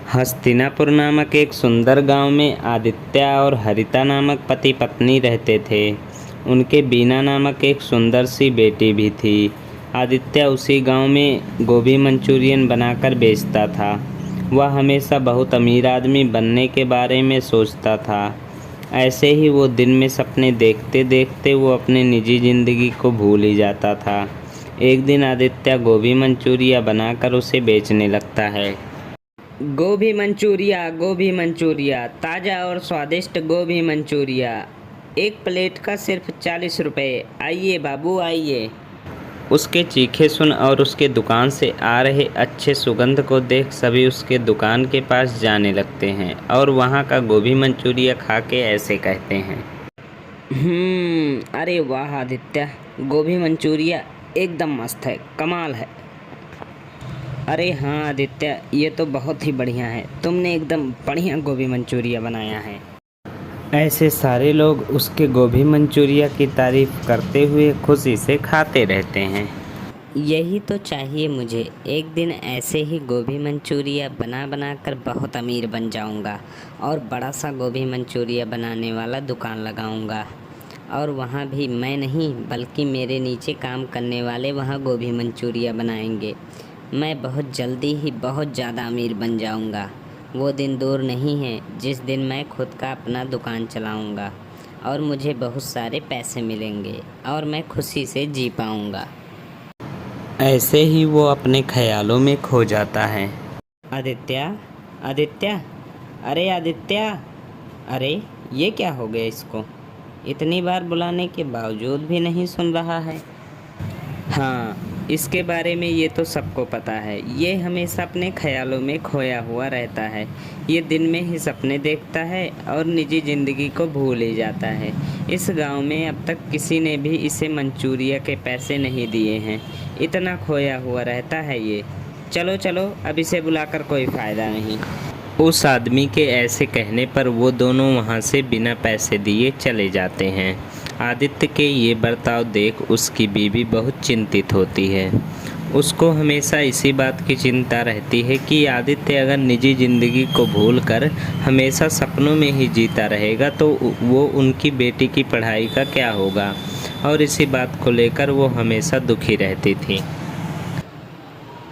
हस्तिनापुर नामक एक सुंदर गांव में आदित्य और हरिता नामक पति पत्नी रहते थे। उनके बीना नामक एक सुंदर सी बेटी भी थी। आदित्य उसी गांव में गोभी मंचूरियन बनाकर बेचता था। वह हमेशा बहुत अमीर आदमी बनने के बारे में सोचता था। ऐसे ही वो दिन में सपने देखते देखते वो अपने निजी ज़िंदगी को भूल ही जाता था। एक दिन आदित्य गोभी मंचूरिया बनाकर उसे बेचने लगता है। गोभी मंचूरिया, ताज़ा और स्वादिष्ट गोभी मंचूरिया, एक प्लेट का सिर्फ 40 रुपये। आइए बाबू आइए। उसके चीखे सुन और उसके दुकान से आ रहे अच्छे सुगंध को देख सभी उसके दुकान के पास जाने लगते हैं और वहाँ का गोभी मंचूरिया खा के ऐसे कहते हैं, अरे वाह आदित्य, गोभी मंचूरिया एकदम मस्त है, कमाल है। अरे हाँ आदित्य, ये तो बहुत ही बढ़िया है, तुमने एकदम बढ़िया गोभी मंचूरिया बनाया है। ऐसे सारे लोग उसके गोभी मंचूरिया की तारीफ करते हुए खुशी से खाते रहते हैं। यही तो चाहिए मुझे, एक दिन ऐसे ही गोभी मंचूरिया बना बना कर बहुत अमीर बन जाऊंगा और बड़ा सा गोभी मंचूरिया बनाने वाला दुकान लगाऊंगा और वहाँ भी मैं नहीं बल्कि मेरे नीचे काम करने वाले वहाँ गोभी मंचूरिया बनाएंगे। मैं बहुत जल्दी ही बहुत ज़्यादा अमीर बन जाऊंगा। वो दिन दूर नहीं है जिस दिन मैं खुद का अपना दुकान चलाऊंगा और मुझे बहुत सारे पैसे मिलेंगे और मैं खुशी से जी पाऊंगा। ऐसे ही वो अपने ख्यालों में खो जाता है। आदित्य, आदित्य, अरे आदित्य, अरे ये क्या हो गया इसको? इतनी बार बुलाने के बावजूद भी नहीं सुन रहा है। हाँ, इसके बारे में ये तो सबको पता है। ये हमेशा अपने ख्यालों में खोया हुआ रहता है। ये दिन में ही सपने देखता है और निजी ज़िंदगी को भूल ही जाता है। इस गांव में अब तक किसी ने भी इसे मंचूरिया के पैसे नहीं दिए हैं। इतना खोया हुआ रहता है ये। चलो चलो, अब इसे बुलाकर कोई फ़ायदा नहीं। उस आदमी के ऐसे कहने पर वो दोनों वहाँ से बिना पैसे दिए चले जाते हैं। आदित्य के ये बर्ताव देख उसकी बीवी बहुत चिंतित होती है। उसको हमेशा इसी बात की चिंता रहती है कि आदित्य अगर निजी ज़िंदगी को भूलकर हमेशा सपनों में ही जीता रहेगा तो वो उनकी बेटी की पढ़ाई का क्या होगा, और इसी बात को लेकर वो हमेशा दुखी रहती थी।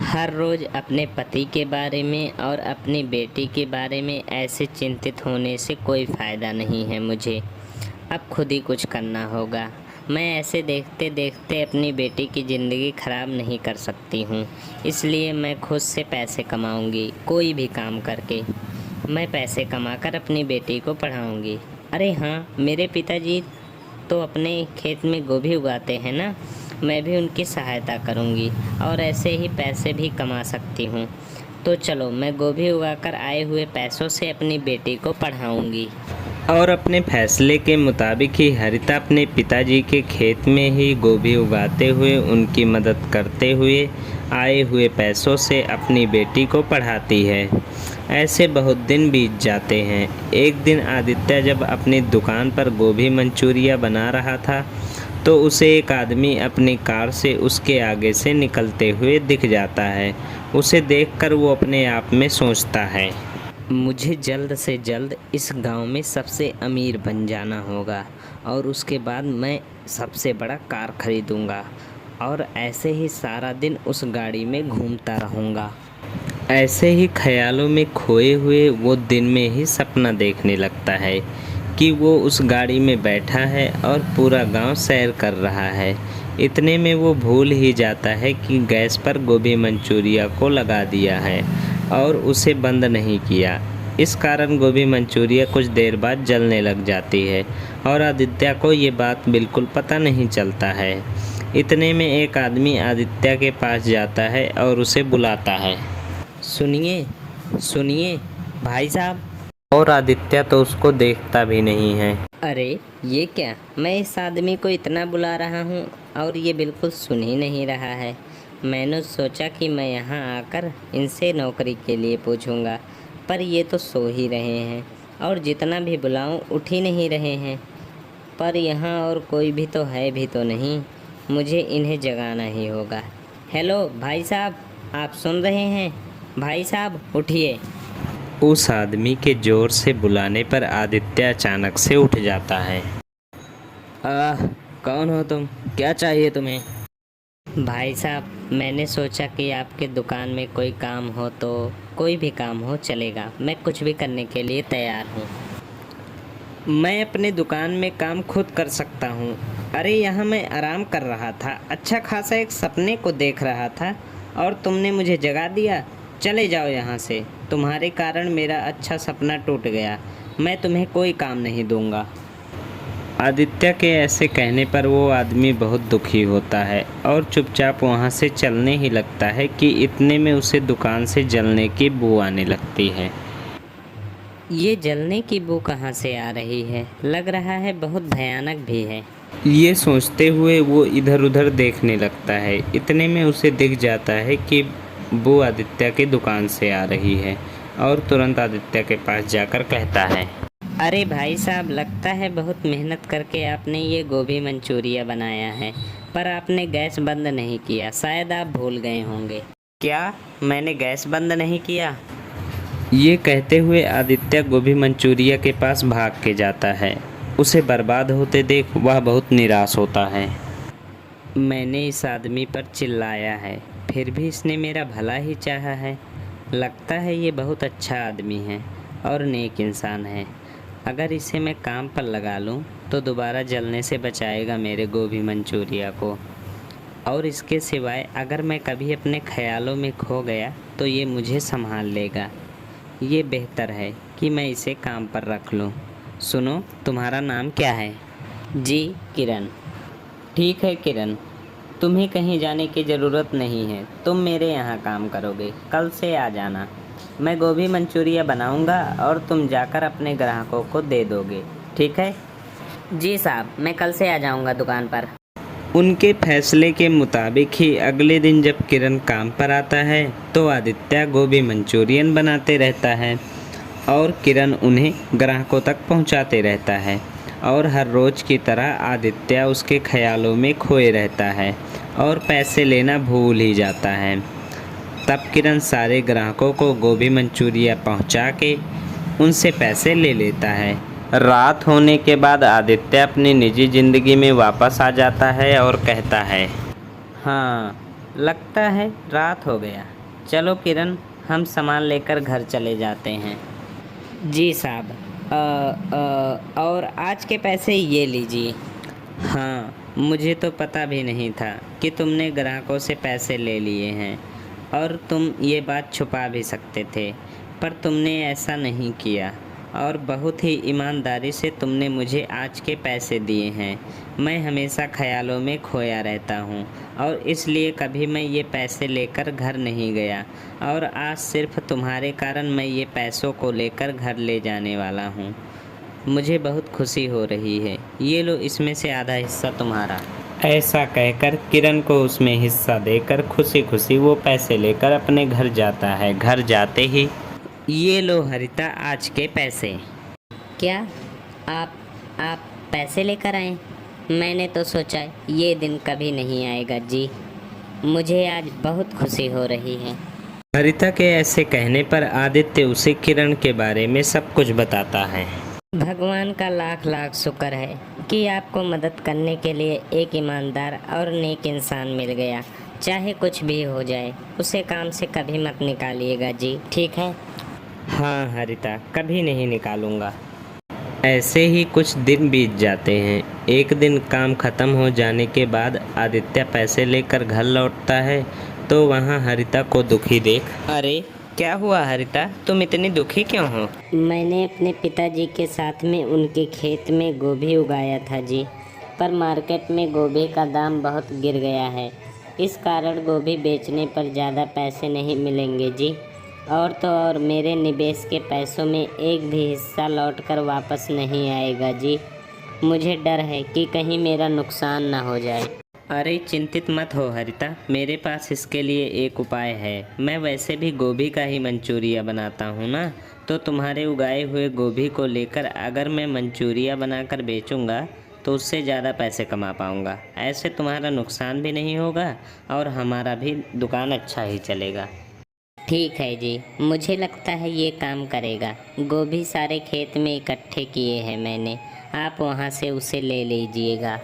हर रोज़ अपने पति के बारे में और अपनी बेटी के बारे में ऐसे चिंतित होने से कोई फ़ायदा नहीं है। मुझे अब खुद ही कुछ करना होगा। मैं ऐसे देखते देखते अपनी बेटी की ज़िंदगी ख़राब नहीं कर सकती हूँ, इसलिए मैं खुद से पैसे कमाऊँगी। कोई भी काम करके मैं पैसे कमाकर अपनी बेटी को पढ़ाऊँगी। अरे हाँ, मेरे पिताजी तो अपने खेत में गोभी उगाते हैं ना, मैं भी उनकी सहायता करूँगी और ऐसे ही पैसे भी कमा सकती हूँ। तो चलो, मैं गोभी उगाकर आए हुए पैसों से अपनी बेटी को पढ़ाऊँगी। और अपने फैसले के मुताबिक ही हरिता अपने पिताजी के खेत में ही गोभी उगाते हुए उनकी मदद करते हुए आए हुए पैसों से अपनी बेटी को पढ़ाती है। ऐसे बहुत दिन बीत जाते हैं। एक दिन आदित्य जब अपनी दुकान पर गोभी मंचूरिया बना रहा था तो उसे एक आदमी अपनी कार से उसके आगे से निकलते हुए दिख जाता है। उसे देखकर वो अपने आप में सोचता है, मुझे जल्द से जल्द इस गांव में सबसे अमीर बन जाना होगा और उसके बाद मैं सबसे बड़ा कार खरीदूंगा और ऐसे ही सारा दिन उस गाड़ी में घूमता रहूंगा। ऐसे ही ख्यालों में खोए हुए वो दिन में ही सपना देखने लगता है कि वो उस गाड़ी में बैठा है और पूरा गांव सैर कर रहा है। इतने में वो भूल ही जाता है कि गैस पर गोभी मंचूरिया को लगा दिया है और उसे बंद नहीं किया। इस कारण गोभी मंचूरिया कुछ देर बाद जलने लग जाती है और आदित्य को ये बात बिल्कुल पता नहीं चलता है। इतने में एक आदमी आदित्य के पास जाता है और उसे बुलाता है, सुनिए सुनिए भाई साहब। और आदित्य तो उसको देखता भी नहीं है। अरे ये क्या, मैं इस आदमी को इतना बुला रहा हूँ और ये बिल्कुल सुन ही नहीं रहा है। मैंने सोचा कि मैं यहाँ आकर इनसे नौकरी के लिए पूछूंगा, पर ये तो सो ही रहे हैं और जितना भी बुलाऊं उठ ही नहीं रहे हैं। पर यहाँ और कोई भी तो है भी तो नहीं, मुझे इन्हें जगाना ही होगा। हेलो भाई साहब, आप सुन रहे हैं? भाई साहब उठिए। उस आदमी के जोर से बुलाने पर आदित्य अचानक से उठ जाता है। आह, कौन हो तुम? क्या चाहिए तुम्हें? भाई साहब, मैंने सोचा कि आपके दुकान में कोई काम हो तो कोई भी काम हो चलेगा, मैं कुछ भी करने के लिए तैयार हूँ। मैं अपने दुकान में काम खुद कर सकता हूँ। अरे यहाँ मैं आराम कर रहा था, अच्छा खासा एक सपने को देख रहा था और तुमने मुझे जगा दिया। चले जाओ यहाँ से, तुम्हारे कारण मेरा अच्छा सपना टूट गया। मैं तुम्हें कोई काम नहीं दूँगा। आदित्य के ऐसे कहने पर वो आदमी बहुत दुखी होता है और चुपचाप वहाँ से चलने ही लगता है कि इतने में उसे दुकान से जलने की बू आने लगती है। ये जलने की बू कहाँ से आ रही है? लग रहा है बहुत भयानक भी है। ये सोचते हुए वो इधर उधर देखने लगता है। इतने में उसे दिख जाता है कि बू आदित्य की दुकान से आ रही है और तुरंत आदित्य के पास जाकर कहता है, अरे भाई साहब, लगता है बहुत मेहनत करके आपने ये गोभी मंचूरिया बनाया है, पर आपने गैस बंद नहीं किया। शायद आप भूल गए होंगे। क्या मैंने गैस बंद नहीं किया? ये कहते हुए आदित्य गोभी मंचूरिया के पास भाग के जाता है। उसे बर्बाद होते देख वह बहुत निराश होता है। मैंने इस आदमी पर चिल्लाया है, फिर भी इसने मेरा भला ही चाहा है। लगता है ये बहुत अच्छा आदमी है और नेक इंसान है। अगर इसे मैं काम पर लगा लूँ तो दोबारा जलने से बचाएगा मेरे गोभी मंचूरिया को। और इसके सिवाय अगर मैं कभी अपने ख्यालों में खो गया तो ये मुझे संभाल लेगा। ये बेहतर है कि मैं इसे काम पर रख लूँ। सुनो, तुम्हारा नाम क्या है? जी, किरण। ठीक है किरण, तुम्हें कहीं जाने की ज़रूरत नहीं है। तुम मेरे यहाँ काम करोगे। कल से आ जाना। मैं गोभी मंचूरिया बनाऊँगा और तुम जाकर अपने ग्राहकों को दे दोगे, ठीक है? जी साहब, मैं कल से आ जाऊँगा दुकान पर। उनके फैसले के मुताबिक ही अगले दिन जब किरण काम पर आता है तो आदित्य गोभी मंचूरियन बनाते रहता है और किरण उन्हें ग्राहकों तक पहुंचाते रहता है। और हर रोज़ की तरह आदित्य उसके ख्यालों में खोए रहता है और पैसे लेना भूल ही जाता है। तब किरण सारे ग्राहकों को गोभी मंचूरिया पहुंचा के उनसे पैसे ले लेता है। रात होने के बाद आदित्य अपनी निजी ज़िंदगी में वापस आ जाता है और कहता है, हाँ, लगता है रात हो गया। चलो किरण, हम सामान लेकर घर चले जाते हैं। जी साहब। और आज के पैसे ये लीजिए। हाँ, मुझे तो पता भी नहीं था कि तुमने ग्राहकों से पैसे ले लिए हैं और तुम ये बात छुपा भी सकते थे, पर तुमने ऐसा नहीं किया और बहुत ही ईमानदारी से तुमने मुझे आज के पैसे दिए हैं। मैं हमेशा ख्यालों में खोया रहता हूँ और इसलिए कभी मैं ये पैसे लेकर घर नहीं गया और आज सिर्फ तुम्हारे कारण मैं ये पैसों को लेकर घर ले जाने वाला हूँ। मुझे बहुत खुशी हो रही है। ये लो, इसमें से आधा हिस्सा तुम्हारा। ऐसा कहकर किरण को उसमें हिस्सा देकर खुशी खुशी वो पैसे लेकर अपने घर जाता है। घर जाते ही, ये लो हरिता, आज के पैसे। क्या आप पैसे लेकर आए? मैंने तो सोचा ये दिन कभी नहीं आएगा जी। मुझे आज बहुत खुशी हो रही है। हरिता के ऐसे कहने पर आदित्य उसे किरण के बारे में सब कुछ बताता है। भगवान का लाख लाख शुक्र है कि आपको मदद करने के लिए एक ईमानदार और नेक इंसान मिल गया। चाहे कुछ भी हो जाए, उसे काम से कभी मत निकालिएगा जी, ठीक है? हाँ हरिता, कभी नहीं निकालूंगा। ऐसे ही कुछ दिन बीत जाते हैं। एक दिन काम खत्म हो जाने के बाद आदित्य पैसे लेकर घर लौटता है तो वहाँ हरिता को दुखी देख, अरे क्या हुआ हरिता, तुम इतनी दुखी क्यों हो? मैंने अपने पिताजी के साथ में उनके खेत में गोभी उगाया था जी, पर मार्केट में गोभी का दाम बहुत गिर गया है। इस कारण गोभी बेचने पर ज़्यादा पैसे नहीं मिलेंगे जी। और तो और मेरे निवेश के पैसों में एक भी हिस्सा लौटकर वापस नहीं आएगा जी। मुझे डर है कि कहीं मेरा नुकसान ना हो जाए। अरे चिंतित मत हो हरिता, मेरे पास इसके लिए एक उपाय है। मैं वैसे भी गोभी का ही मंचूरिया बनाता हूँ ना, तो तुम्हारे उगाए हुए गोभी को लेकर अगर मैं मंचूरिया बनाकर बेचूँगा तो उससे ज़्यादा पैसे कमा पाऊँगा। ऐसे तुम्हारा नुकसान भी नहीं होगा और हमारा भी दुकान अच्छा ही चलेगा। ठीक है जी, मुझे लगता है ये काम करेगा। गोभी सारे खेत में इकट्ठे किए हैं मैंने, आप वहाँ से उसे ले लीजिएगा।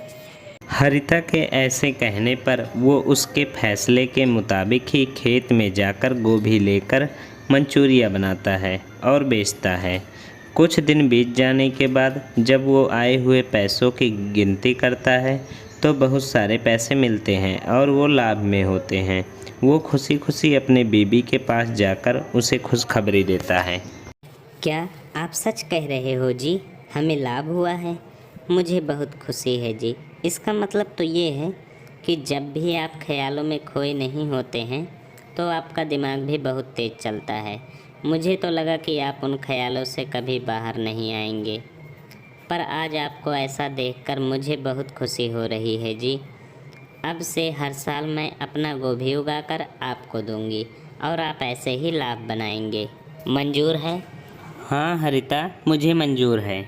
हरिता के ऐसे कहने पर वो उसके फैसले के मुताबिक ही खेत में जाकर गोभी लेकर मंचूरिया बनाता है और बेचता है। कुछ दिन बीत जाने के बाद जब वो आए हुए पैसों की गिनती करता है तो बहुत सारे पैसे मिलते हैं और वो लाभ में होते हैं। वो खुशी खुशी अपने बीबी के पास जाकर उसे खुशखबरी देता है। क्या आप सच कह रहे हो जी? हमें लाभ हुआ है। मुझे बहुत खुशी है जी। इसका मतलब तो ये है कि जब भी आप ख्यालों में खोए नहीं होते हैं तो आपका दिमाग भी बहुत तेज़ चलता है। मुझे तो लगा कि आप उन ख्यालों से कभी बाहर नहीं आएंगे, पर आज आपको ऐसा देखकर मुझे बहुत खुशी हो रही है जी। अब से हर साल मैं अपना गोभी उगाकर आपको दूंगी और आप ऐसे ही लाभ बनाएंगे। मंजूर है? हाँ हरिता, मुझे मंजूर है।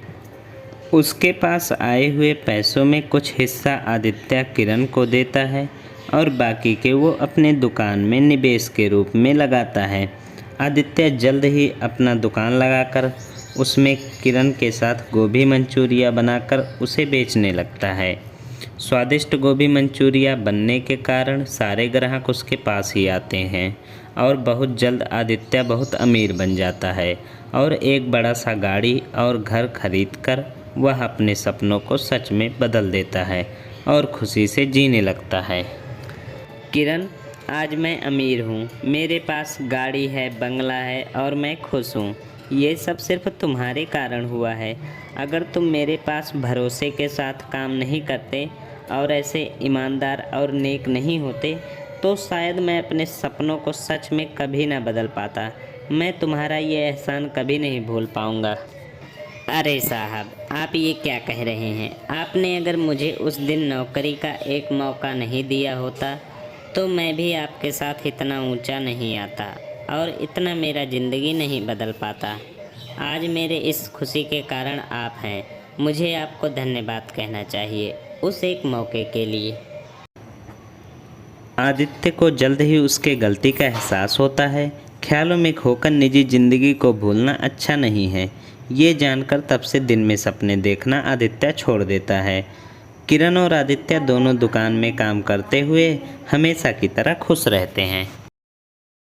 उसके पास आए हुए पैसों में कुछ हिस्सा आदित्य किरण को देता है और बाकी के वो अपने दुकान में निवेश के रूप में लगाता है। आदित्य जल्द ही अपना दुकान लगाकर उसमें किरण के साथ गोभी मंचूरिया बनाकर उसे बेचने लगता है। स्वादिष्ट गोभी मंचूरिया बनने के कारण सारे ग्राहक उसके पास ही आते हैं और बहुत जल्द आदित्य बहुत अमीर बन जाता है और एक बड़ा सा गाड़ी और घर खरीदकर वह अपने सपनों को सच में बदल देता है और खुशी से जीने लगता है। किरण, आज मैं अमीर हूँ, मेरे पास गाड़ी है, बंगला है और मैं खुश हूँ। ये सब सिर्फ तुम्हारे कारण हुआ है। अगर तुम मेरे पास भरोसे के साथ काम नहीं करते और ऐसे ईमानदार और नेक नहीं होते तो शायद मैं अपने सपनों को सच में कभी ना बदल पाता। मैं तुम्हारा ये एहसान कभी नहीं भूल पाऊँगा। अरे साहब, आप ये क्या कह रहे हैं? आपने अगर मुझे उस दिन नौकरी का एक मौका नहीं दिया होता तो मैं भी आपके साथ इतना ऊंचा नहीं आता और इतना मेरा ज़िंदगी नहीं बदल पाता। आज मेरे इस खुशी के कारण आप हैं। मुझे आपको धन्यवाद कहना चाहिए उस एक मौके के लिए। आदित्य को जल्द ही उसके गलती का एहसास होता है। ख्यालों में खोकर निजी जिंदगी को भूलना अच्छा नहीं है। ये जानकर तब से दिन में सपने देखना आदित्य छोड़ देता है। किरण और आदित्य दोनों दुकान में काम करते हुए हमेशा की तरह खुश रहते हैं।